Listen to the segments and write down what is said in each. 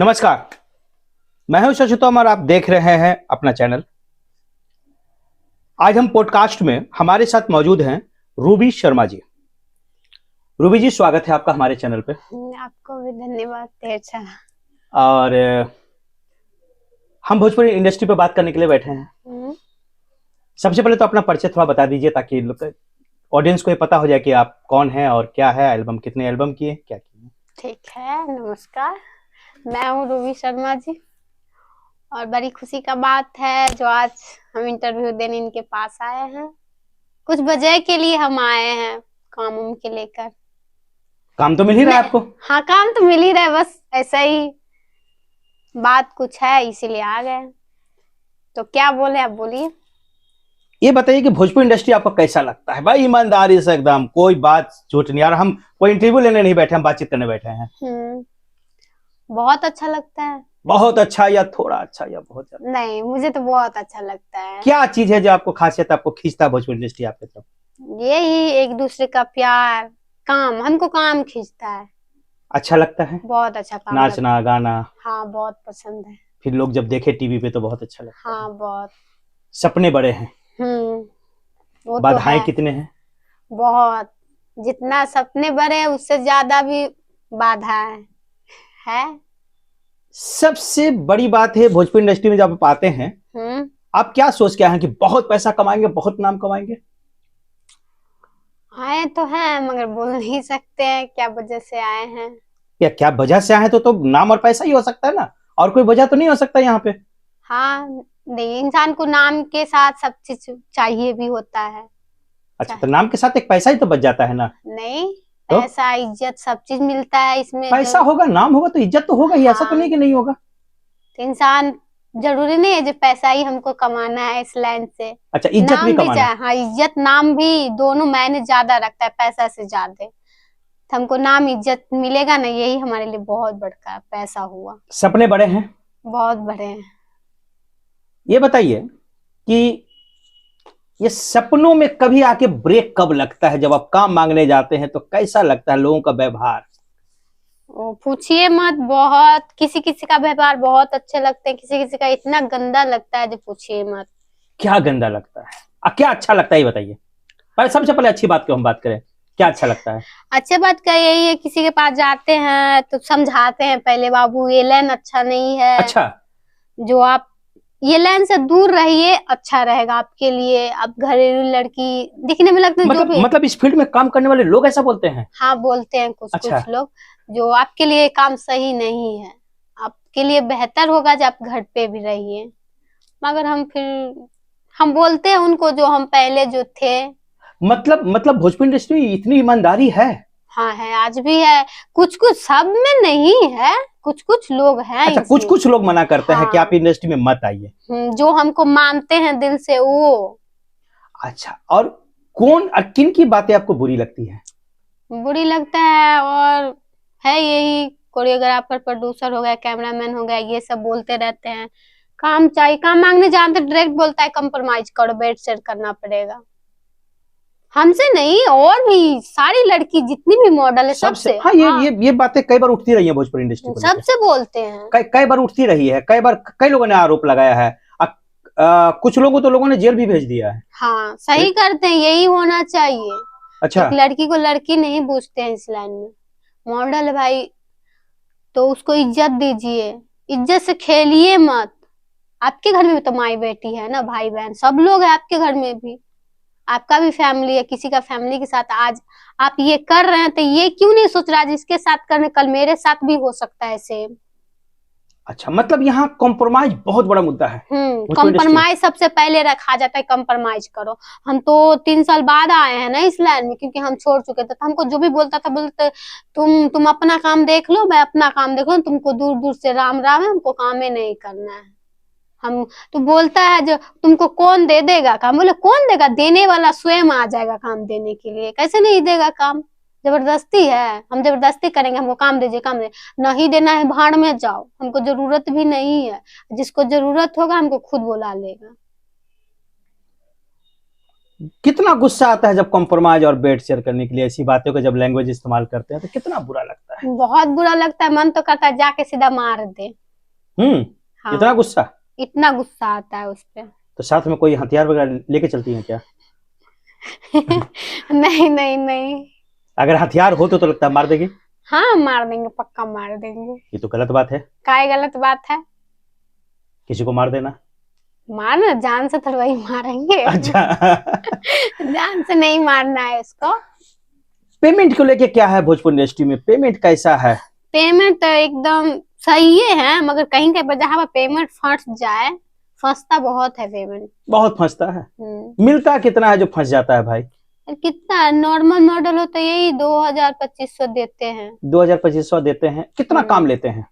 नमस्कार, मैं हूं शशुतम और आप देख रहे हैं अपना चैनल। आज हम पॉडकास्ट में हमारे साथ मौजूद हैं रूबी शर्मा जी। रूबी जी, स्वागत है आपका हमारे चैनल पे। आपको भी धन्यवाद। अच्छा, और हम भोजपुरी इंडस्ट्री पे बात करने के लिए बैठे हैं। सबसे पहले तो अपना परिचय थोड़ा बता दीजिए ताकि ऑडियंस को ये पता हो जाए कि आप कौन हैं और क्या है, एल्बम कितने एल्बम किए, क्या किए। ठीक है, नमस्कार, मैं हूँ रूबी शर्मा जी और बड़ी खुशी का बात है जो आज हम इंटरव्यू देने इनके पास आए हैं। कुछ वजह के लिए हम आए हैं, काम उम के लेकर। काम तो मिल ही रहा है आपको? हाँ, काम तो मिल ही रहा है, बस ऐसा ही बात कुछ है इसीलिए आ गए। तो क्या बोले, आप बोलिए। ये बताइए कि भोजपुरी इंडस्ट्री आपको कैसा लगता है? भाई ईमानदारी से एकदम, कोई बात झूठ नहीं। यार हम कोई इंटरव्यू लेने नहीं बैठे, हम बातचीत करने बैठे हैं। बहुत अच्छा लगता है। बहुत अच्छा या थोड़ा अच्छा या बहुत ज्यादा? नहीं, मुझे तो बहुत अच्छा लगता है। क्या चीज है जो आपको खासियत आपको खींचता है भोजपुरी इंडस्ट्री आपके तरफ? यही एक दूसरे का प्यार, काम, हमको काम खींचता है। अच्छा लगता है? बहुत अच्छा काम नाचना गाना? हाँ, बहुत पसंद है। फिर लोग जब देखे टीवी पे तो बहुत अच्छा लगता है। हाँ, बहुत। सपने बड़े हैं, वो तो बाधाएं है। कितने हैं? बहुत, जितना सपने बड़े हैं उससे ज्यादा भी बाधा है। सबसे बड़ी बात है भोजपुरी इंडस्ट्री में जब आप आते हैं, आप क्या सोच के आए हैं कि बहुत पैसा कमाएंगे, बहुत नाम कमाएंगे? आए तो हैं मगर बोल नहीं सकते हैं क्या वजह से आए हैं। या क्या वजह से आए हैं? तो नाम और पैसा ही हो सकता है ना, और कोई वजह तो नहीं हो सकता यहाँ पे। हाँ, नहीं, इंसान को नाम के साथ सब चीज चाहिए भी होता है। अच्छा, तो नाम के साथ एक पैसा ही तो बच जाता है ना? नहीं, तो? पैसा इज्जत सब चीज मिलता है इसमें। पैसा होगा, नाम होगा तो इज्जत तो होगा ही। ऐसा तो नहीं कि नहीं होगा। तो इंसान जरूरी नहीं है जो पैसा ही हमको कमाना है इस लाइन से। अच्छा, इज्जत भी कमाना है। हाँ, इज्जत नाम भी दोनों मायने ज्यादा रखता है पैसा से ज्यादा। तो हमको नाम इज्जत मिलेगा ना, यही हमारे लिए बहुत बड़ा पैसा हुआ। सपने बड़े हैं? बहुत बड़े हैं। ये बताइए कि ये सपनों में कभी आके ब्रेक कब लगता है? जब आप काम मांगने जाते हैं तो कैसा लगता है लोगों का व्यवहार? पूछिए मत, बहुत किसी किसी का व्यवहार बहुत अच्छे लगते हैं, किसी किसी का इतना गंदा लगता है जो पूछिए मत। क्या गंदा लगता है? क्या अच्छा लगता है ये बताइए। पर सबसे पहले अच्छी बात की हम बात करें, क्या अच्छा लगता है? अच्छी बात का यही है, किसी के पास जाते हैं तो समझाते हैं पहले, बाबू ये लाइन अच्छा नहीं है। अच्छा, जो आप ये लाइन से दूर रहिए, अच्छा रहेगा आपके लिए। आप घरेलू लड़की दिखने में लगते हैं मतलब इस फील्ड में काम करने वाले लोग ऐसा बोलते हैं? हाँ, बोलते हैं कुछ कुछ लोग जो आपके लिए काम सही नहीं है, आपके लिए बेहतर होगा जब आप घर पे भी रहिए। मगर हम बोलते हैं उनको जो हम पहले जो थे। मतलब भोजपुरी इंडस्ट्री में इतनी ईमानदारी है? हाँ है, आज भी है। कुछ कुछ, सब में नहीं है, कुछ कुछ लोग हैं। अच्छा, कुछ लोग मना करते हैं कि आप इंडस्ट्री में मत आइए। जो हमको मानते हैं दिल से वो। अच्छा, और कौन और किन की बातें आपको बुरी लगती है? बुरी लगता है और है यही, कोरियोग्राफर, प्रोड्यूसर हो गया, कैमरामैन हो गया, ये सब बोलते रहते हैं काम चाहिए। काम मांगने जानते डायरेक्ट बोलता है कंप्रोमाइज करो, बेड सेट करना पड़ेगा। हमसे नहीं, और भी सारी लड़की जितनी भी मॉडल है सबसे। हाँ, ये बातें कई बार उठती रही है भोजपुरी इंडस्ट्री में, सबसे बोलते हैं। कई बार उठती रही है, कई बार कई लोगों ने आरोप लगाया है। कुछ लोगों तो लोगों ने जेल भी भेज दिया है। हाँ, सही करते हैं, यही होना चाहिए। अच्छा, एक लड़की को लड़की नहीं पूछते हैं इस लाइन में। मॉडल है भाई तो उसको इज्जत दीजिए, इज्जत से खेलिए मत। आपके घर में भी तो माई बेटी है ना, भाई बहन सब लोग है आपके घर में भी। आपका भी फैमिली है, किसी का फैमिली के साथ आज आप ये कर रहे हैं तो ये क्यों नहीं सोच रहा जिसके साथ करने कल मेरे साथ भी हो सकता है सेम। अच्छा, मतलब यहाँ कॉम्प्रोमाइज बहुत बड़ा मुद्दा है। कॉम्प्रोमाइज सबसे पहले रखा जाता है, कॉम्प्रोमाइज करो। हम तो 3 साल बाद आए हैं ना इस लाइन में, क्योंकि हम छोड़ चुके थे। तो हमको जो भी बोलता था, बोलते तुम अपना काम देख लो, मैं अपना काम देख लो, तुमको दूर दूर से राम राम है, हमको काम ही नहीं करना है। हम तो बोलता है जो तुमको कौन दे देगा काम, बोले कौन देगा, देने वाला स्वयं आ जाएगा काम देने के लिए, कैसे नहीं देगा काम। जबरदस्ती है, हम जबरदस्ती करेंगे हमको काम दीजिए, काम दे, नहीं देना है भाड़ में जाओ, हमको जरूरत भी नहीं है। जिसको जरूरत होगा हमको खुद बुला लेगा। कितना गुस्सा आता है जब कॉम्प्रोमाइज और बेड शेयर करने के लिए ऐसी बातों का जब लैंग्वेज इस्तेमाल करते हैं तो कितना बुरा लगता है। बहुत बुरा लगता है, मन तो करता है जाके सीधा मार दे। हाँ, इतना गुस्सा। इतना गुस्सा आता है उस पे। तो साथ में कोई हथियार वगैरह लेके चलती हैं क्या? नहीं नहीं नहीं। अगर हथियार हो तो लगता है मार देगी। हाँ मार देंगे, पक्का मार देंगे। ये तो गलत बात है। काय गलत बात है? किसी को मार देना। मारना जान से थोड़ा ही मारेंगे। अच्छा। जान से नहीं मारना है इसको। पेमेंट को लेके क्या है भोजपुर इंडस्ट्री में, पेमेंट कैसा है? पेमेंट तो एकदम सही है, मगर कहीं कहीं पर जहाँ पर पेमेंट फंस जाए, फंसता बहुत है पेमेंट। बहुत फंसता है। मिलता कितना है जो फंस जाता है भाई? कितना नॉर्मल मॉडल हो तो यही 2000-2500 देते हैं। 2000-2500 देते हैं। कितना काम लेते हैं?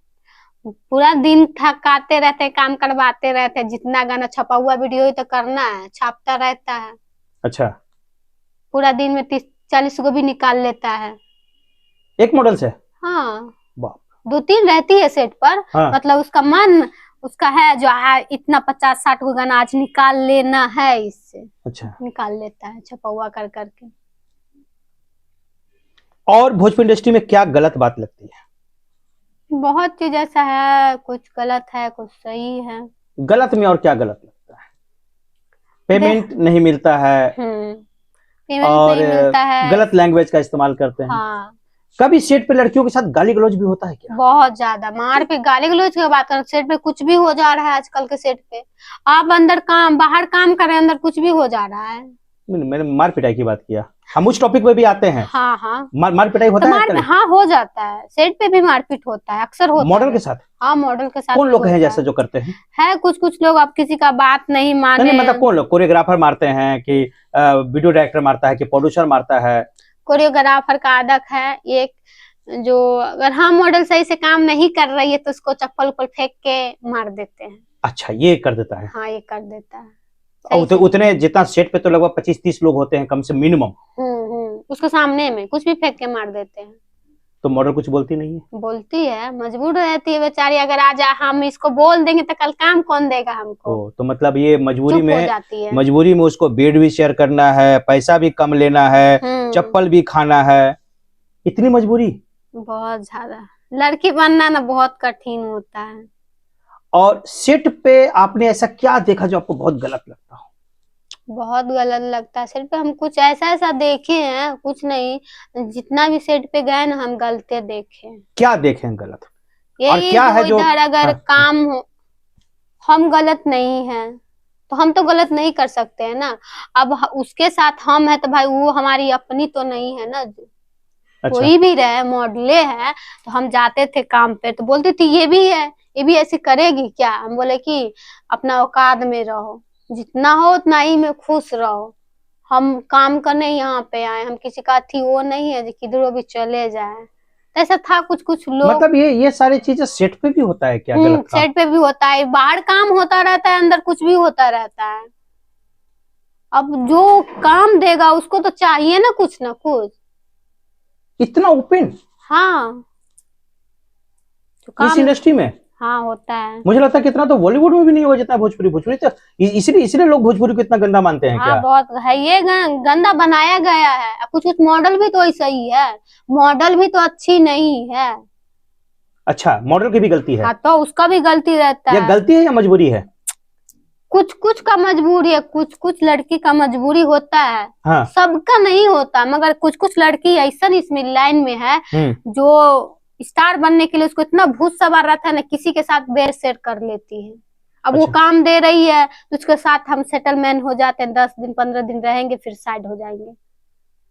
पूरा दिन थकाते रहते हैं, काम करवाते रहते हैं। जितना गाना छपा हुआ वीडियो ही तो करना है, छापता रहता है। अच्छा। पूरा दिन में 30-40 को भी निकाल लेता है एक मॉडल से। हाँ, बाप। 2-3 रहती है सेट पर। हाँ। मतलब उसका मन उसका है जो इतना 50-60 को गाना आज निकाल लेना है इससे। अच्छा। निकाल लेता है छपा हुआ कर करके। और भोजपुर इंडस्ट्री में क्या गलत बात लगती है? बहुत चीज ऐसा है, कुछ गलत है कुछ सही है। गलत में और क्या गलत लगता है? पेमेंट नहीं मिलता है पेमेंट और नहीं मिलता है। गलत लैंग्वेज का इस्तेमाल करते हैं। हाँ, कभी सेट पे लड़कियों के साथ गाली गलौज भी होता है क्या? बहुत ज्यादा मार पे गाली गलौज की बात कर, सेट पे कुछ भी हो जा रहा है आजकल के सेट पे। आप अंदर काम बाहर काम कर रहे हैं, अंदर कुछ भी हो जा रहा है। मैंने मार पिटाई की बात किया। हम उस टॉपिक पे भी आते हैं। हाँ हाँ, मार पिटाई होता है? हाँ हो जाता है, सेट पे भी मारपीट होता है, अक्सर होता है। मॉडल के साथ? हाँ मॉडल के साथ। कौन लोग हैं जैसे जो करते हैं? है कुछ लोग, आप किसी का बात नहीं माने। नहीं मतलब कौन लोग? कोरियोग्राफर मारते हैं कि वीडियो डायरेक्टर मारता है कि प्रोड्यूसर मारता है? कोरियोग्राफर का आदत है एक, जो अगर हम मॉडल सही से काम नहीं कर रही है तो उसको चप्पल उप्पल फेंक के मार देते हैं। अच्छा, ये कर देता है। हाँ ये कर देता है। और तो उतने जितना सेट पे तो लगभग 25-30 लोग होते हैं कम से मिनिमम। उसके सामने में कुछ भी फेंक के मार देते हैं। तो मॉडल कुछ बोलती नहीं है? बोलती है, मजबूर रहती है बेचारी। अगर आज हम इसको बोल देंगे तो कल काम कौन देगा हमको? तो मतलब ये मजबूरी में, जाती है। मजबूरी में उसको बेड भी शेयर करना है, पैसा भी कम लेना है, चप्पल भी खाना है, इतनी मजबूरी। बहुत ज्यादा लड़की बनना ना बहुत कठिन होता है। और सेट पे आपने ऐसा क्या देखा जो आपको बहुत गलत लगता हो? बहुत गलत लगता है सेट पे। हम कुछ ऐसा देखे हैं, कुछ नहीं, जितना भी सेट पे गए ना हम गलते देखे। क्या देखे हैं गलत? और क्या है जो अगर काम हो, हम गलत नहीं है तो हम तो गलत नहीं कर सकते हैं ना। अब उसके साथ हम है तो भाई वो हमारी अपनी तो नहीं है ना। अच्छा। कोई भी रहे, मॉडले है तो हम जाते थे काम पे तो बोलती थी ये भी है, ये भी ऐसे करेगी क्या? हम बोले कि अपना औकात में रहो, जितना हो उतना ही में खुश रहो। हम काम करने यहाँ पे आए, हम किसी का थी वो नहीं है जो किधरों भी चले जाए। तो ऐसा था कुछ लोग। मतलब ये सारी चीजें सेट पे भी होता है क्या? गलत काम सेट पे भी होता है, बाहर काम होता रहता है, अंदर कुछ भी होता रहता है। अब जो काम देगा उसको तो चाहिए ना कुछ। इतना ओपन? हाँ, इस इंडस्ट्री में हाँ होता है। मुझे लगता है कितना तो बॉलीवुड में भी नहीं होगा जितना भोजपुरी तो इसलिए लोग भोजपुरी को इतना गंदा मानते हैं। हाँ, क्या बहुत है, ये गंदा बनाया गया है। कुछ मॉडल भी तो ऐसा ही है, मॉडल भी तो अच्छी नहीं है। अच्छा, मॉडल की भी गलती है? हाँ, तो उसका भी गलती रहता है। गलती है या मजबूरी है? कुछ का मजबूरी है, कुछ लड़की का मजबूरी होता है। हाँ। सबका नहीं होता, मगर कुछ लड़की ऐसा इसमें लाइन में है जो स्टार बनने के लिए उसको इतना भूत सवार रहता है ना, किसी के साथ बेड सेट कर लेती है। अब अच्छा। वो काम दे रही है तो उसके साथ हम सेटलमेंट हो जाते हैं, 10 दिन 15 दिन रहेंगे फिर साइड हो जाएंगे।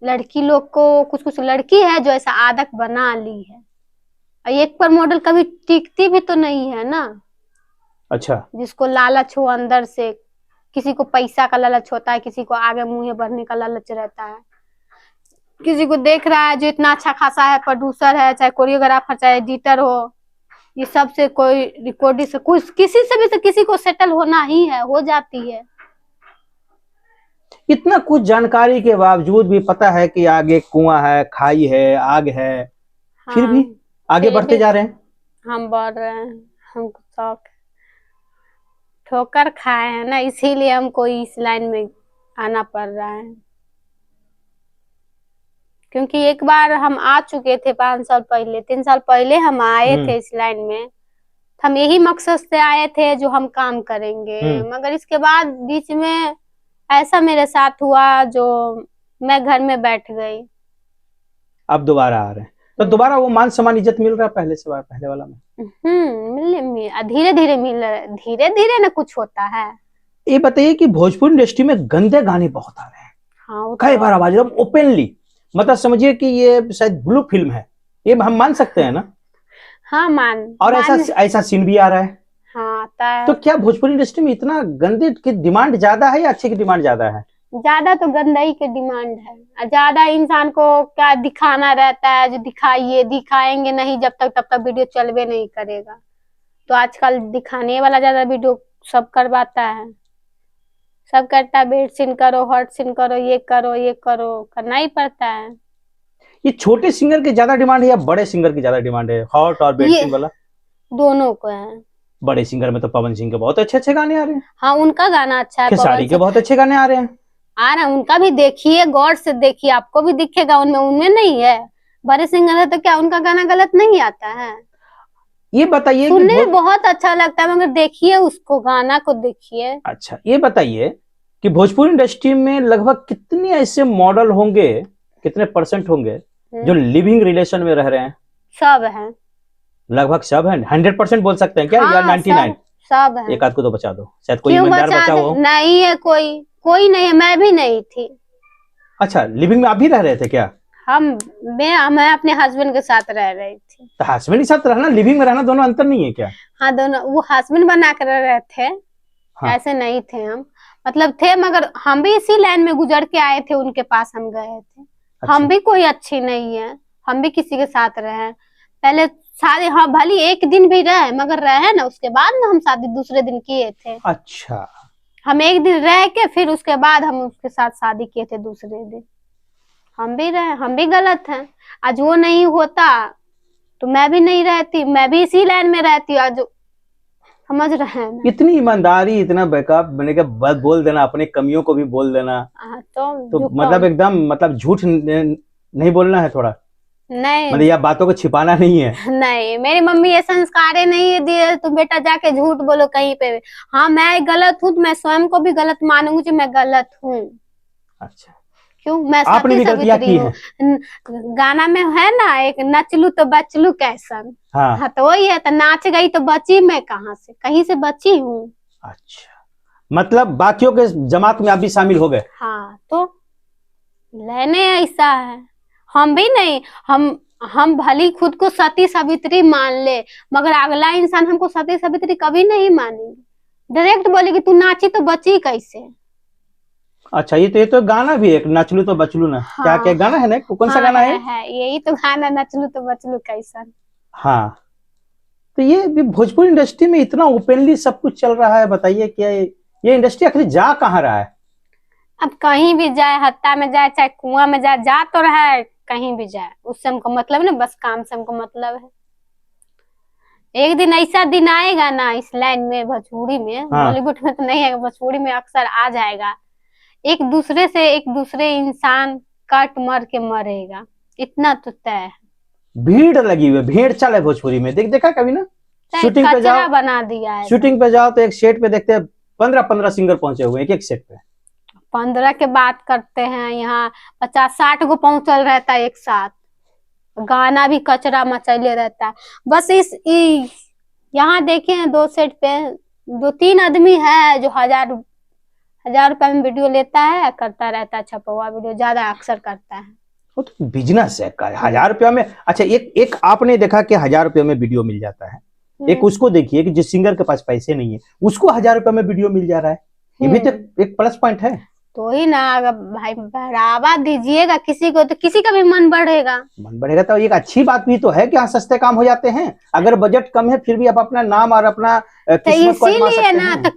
लड़की लोग को कुछ लड़की है जो ऐसा आदत बना ली है। एक पर मॉडल कभी टिकती भी तो नहीं है ना। अच्छा। जिसको लालच हो अंदर से, किसी को पैसा का लालच होता है, किसी को आगे मुंह बढ़ने का लालच रहता है, किसी को देख रहा है जो इतना अच्छा खासा है, प्रोड्यूसर है, चाहे कोरियोग्राफर चाहे एडिटर हो, ये सब से कोई रिकॉर्डिंग से कुछ किसी से भी से किसी को सेटल होना ही है, हो जाती है। इतना कुछ जानकारी के बावजूद भी पता है कि आगे कुआं है, खाई है, आग है, हाँ, फिर भी आगे बढ़ते जा रहे हैं। हम बढ़ रहे हैं, हमको शौक, ठोकर खाए हैं ना, इसीलिए हमको इस लाइन में आना पड़ रहा है, क्योंकि एक बार हम आ चुके थे 5 साल पहले, 3 साल पहले हम आए थे इस लाइन में। हम यही मकसद से आए थे जो हम काम करेंगे, मगर इसके बाद बीच में ऐसा मेरे साथ हुआ जो मैं घर में बैठ गई। अब दोबारा आ रहे हैं तो दोबारा वो मान सम्मान इज्जत मिल रहा है पहले से, पहले वाला में? धीरे धीरे मिल रहा है, धीरे धीरे ना कुछ होता है। ये बताइए कि भोजपुरी इंडस्ट्री में गंदे गाने बहुत आ रहे हैं। हाँ, कई बार आवाज एकदम ओपनली, मतलब समझिए कि ये शायद ब्लू फिल्म है, ये हम मान सकते हैं ना? हाँ और ऐसा सीन भी आ रहा है। हाँ, आता है। तो क्या भोजपुरी इंडस्ट्री में इतना गंदे की डिमांड ज्यादा है या अच्छे की डिमांड ज्यादा है? ज्यादा तो गंदाई की डिमांड है, ज्यादा इंसान को क्या दिखाना रहता है, जो दिखाएंगे नहीं जब तक, तब तक वीडियो चलवे नहीं करेगा। तो आजकल दिखाने वाला ज्यादा वीडियो सब करवाता है, सब करता है, बेड सीन करो, हॉट सीन करो, ये करो, ये करो, करना ही पड़ता है। ये छोटे सिंगर की ज्यादा डिमांड है या बड़े सिंगर की ज्यादा डिमांड है, हॉट और बेड सीन वाला? दोनों को है। बड़े सिंगर में तो पवन सिंह के बहुत अच्छे अच्छे गाने आ रहे हैं। हाँ, उनका गाना अच्छा है। खेसारी के बहुत अच्छे गाने आ रहे हैं। उनका भी देखिए, गौर से देखिए, आपको भी दिखेगा। उनमें नहीं है, बड़े सिंगर है तो क्या उनका गाना गलत नहीं आता है? ये बताइए, सुनने में बहुत अच्छा लगता है, मगर देखिए उसको, गाना को देखिए। अच्छा, ये बताइए कि भोजपुरी इंडस्ट्री में लगभग कितने ऐसे मॉडल होंगे, कितने परसेंट होंगे जो लिविंग रिलेशन में रह रहे हैं? सब है, लगभग सब है। 100% बोल सकते हैं क्या? हाँ, या 99? सब है। एक आध को तो बचा दो, शायद कोई ईमानदार बचा हो। नहीं है, कोई नहीं है, मैं भी नहीं थी। अच्छा, लिविंग में आप भी रह रहे थे क्या? मैं अपने हस्बैंड के साथ रह रही थी। तो हस्बैंड के साथ रहना, लिविंग में रहना, दोनों अंतर नहीं है क्या? हाँ, दोनों। वो हस्बैंड बना कर रहे थे। हाँ। ऐसे नहीं थे हम, मतलब थे, मगर हम भी इसी लाइन में गुजर के आए थे, उनके पास हम गए थे। अच्छा। हम भी कोई अच्छी नहीं है, हम भी किसी के साथ रहे पहले शादी। हाँ, भली एक दिन भी रहे, मगर रहे ना, उसके बाद ना हम शादी दूसरे दिन किए थे। अच्छा, हम एक दिन रह के फिर उसके बाद हम उसके साथ शादी किए थे दूसरे दिन। हम भी रहे, हम भी गलत हैं। आज वो नहीं होता तो मैं भी नहीं रहती, मैं भी इसी लाइन में रहती। आज समझ रहे हैं ना? इतनी ईमानदारी, इतना बैकअप बने के बोल देना, अपने कमियों को भी बोल देना। तो मतलब एकदम, मतलब झूठ नहीं बोलना है थोड़ा, नहीं, मतलब यह बातों को छिपाना नहीं है। नहीं, मेरी मम्मी ये संस्कार नहीं दिए तुम बेटा जाके झूठ बोलो कहीं पे। हाँ, मैं गलत हूँ, मैं स्वयं को भी गलत मानूंगी, मैं गलत हूँ। अच्छा, क्यों? मैं आपने भी गलतियां की हैं। गाना में है ना एक, नचलू तो बचलू कैसन। हाँ, तो वही है, तो नाच गई तो बची मैं कहाँ से? कहीं से बची हूँ। अच्छा, मतलब बाकियों के जमात में आप भी शामिल हो गए? हाँ, तो लेने ऐसा है। हम भी नहीं, हम भली खुद को सती सावित्री मान ले, मगर अगला इंसान हमको सती सावित्री कभी नहीं मानेगी। डायरेक्ट बोलेगी तू नाची तो बची कैसे। अच्छा, ये तो गाना भी एक, नचलू तो बचलू ना। हाँ, क्या गाना है ना? कौन सा गाना है? यही तो गाना, नचलू तो बचलू कैसन। हाँ, तो ये भी भोजपुरी इंडस्ट्री में इतना ओपनली सब कुछ चल रहा है। बताइए क्या ये इंडस्ट्री आखिर जा कहाँ रहा है? अब कहीं भी जाए, हत्ता में जाए चाहे कुआं में जाए, जा तो रहा है, कहीं भी जाए उससे हमको मतलब ना, बस काम से हमको मतलब है। एक दिन ऐसा दिन आएगा ना इस लाइन में, भोजपुरी में, बॉलीवुड में तो नहीं है, भोजपुरी में अक्सर आ जाएगा, एक दूसरे इंसान काट मर के मरेगा, इतना तो तय है। भीड़ लगी हुई है, भीड़ चल है भोजपुरी में। देखा कभी ना? शूटिंग पे जाओ, बना दिया है। शूटिंग पे जाओ तो एक सेट पे देखते हैं 15 सिंगर पहुंचे हुए एक सेट पे। 15 के बात करते हैं, यहाँ 50-60 को पहुंचल रहता है एक साथ। गाना भी कचरा मचैले रहता है। बस यहाँ देखे 2 सेट पे 2-3 आदमी है जो 1000 रुपए में वीडियो लेता है, करता रहता है छपवा वीडियो, ज्यादा अक्सर करता है। वो तो बिजनेस है। 1000 रुपया में, अच्छा एक आपने देखा कि 1000 रुपये में वीडियो मिल जाता है, एक उसको देखिए कि जिस सिंगर के पास पैसे नहीं है उसको 1000 रुपये में वीडियो मिल जा रहा है। ये भी तो एक प्लस पॉइंट है। तो ही ना, अगर भाई बढ़ावा दीजिएगा किसी को तो किसी का भी मन बढ़ेगा। तो एक अच्छी बात भी तो है कि हाँ सस्ते काम हो जाते हैं। अगर बजट कम है फिर भी आप अपना नाम और अपना किस्मत को आजमा सकते हैं। इसीलिए ना, तो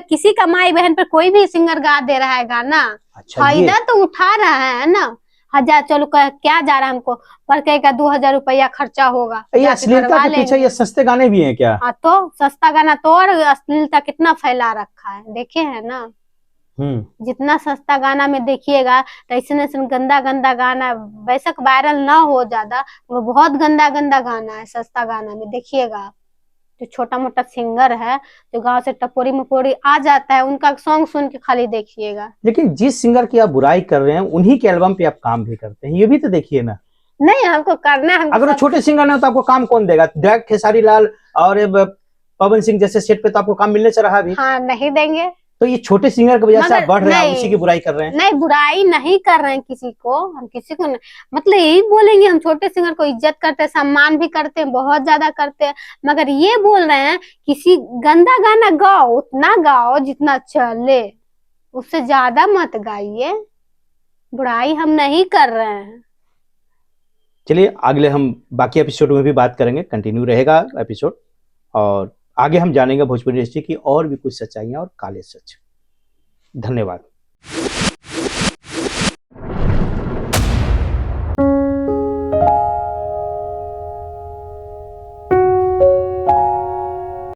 किसी का माई बहन पर कोई भी सिंगर गा दे रहा है गाना। अच्छा, फायदा तो उठा रहा है ना। 1000 चलो क्या जा रहा है हमको, पर कहेगा 2000 रुपया खर्चा होगा। ये अश्लीलता के पीछे ये सस्ते गाने भी हैं क्या? हाँ, तो सस्ता गाना तो, और अश्लीलता कितना फैला रखा है, देखे है ना। जितना सस्ता गाना में देखिएगा तो ऐसे गंदा गंदा गाना, बेशक वायरल ना हो ज्यादा, वो बहुत गंदा गंदा गाना है सस्ता गाना में। देखिएगा जो छोटा मोटा सिंगर है जो गांव से टपोरी मपोरी आ जाता है, उनका सॉन्ग सुन के खाली देखिएगा। लेकिन जिस सिंगर की आप बुराई कर रहे हैं उन्हीं के एल्बम पे आप काम भी करते हैं, ये भी तो देखिए ना। नहीं, हमको करना है। अगर वो छोटे सिंगर ना तो आपको काम कौन देगा? डायरेक्ट खेसारी लाल और पवन सिंह जैसे सेट पे तो आपको काम मिलने से रहा भी। हाँ, नहीं देंगे। तो ये छोटे सिंगर की वजह से आप बढ़ रहे हैं, उसी की बुराई कर रहे हैं। नहीं, बुराई नहीं कर रहे हैं किसी को, हम किसी को नहीं, मतलब यही बोलेंगे हम छोटे सिंगर को इज्जत करते हैं, सम्मान भी करते हैं, बहुत ज्यादा करते हैं, मगर ये बोल रहे हैं किसी गंदा गाना गाओ, उतना गाओ जितना चले, उससे ज्यादा मत गाइए। बुराई हम नहीं कर रहे हैं। चलिए अगले हम बाकी एपिसोड में भी बात करेंगे, कंटिन्यू रहेगा एपिसोड, और आगे हम जानेंगे भोजपुरी इंडस्ट्री की और भी कुछ सच्चाइयां और काले सच। धन्यवाद।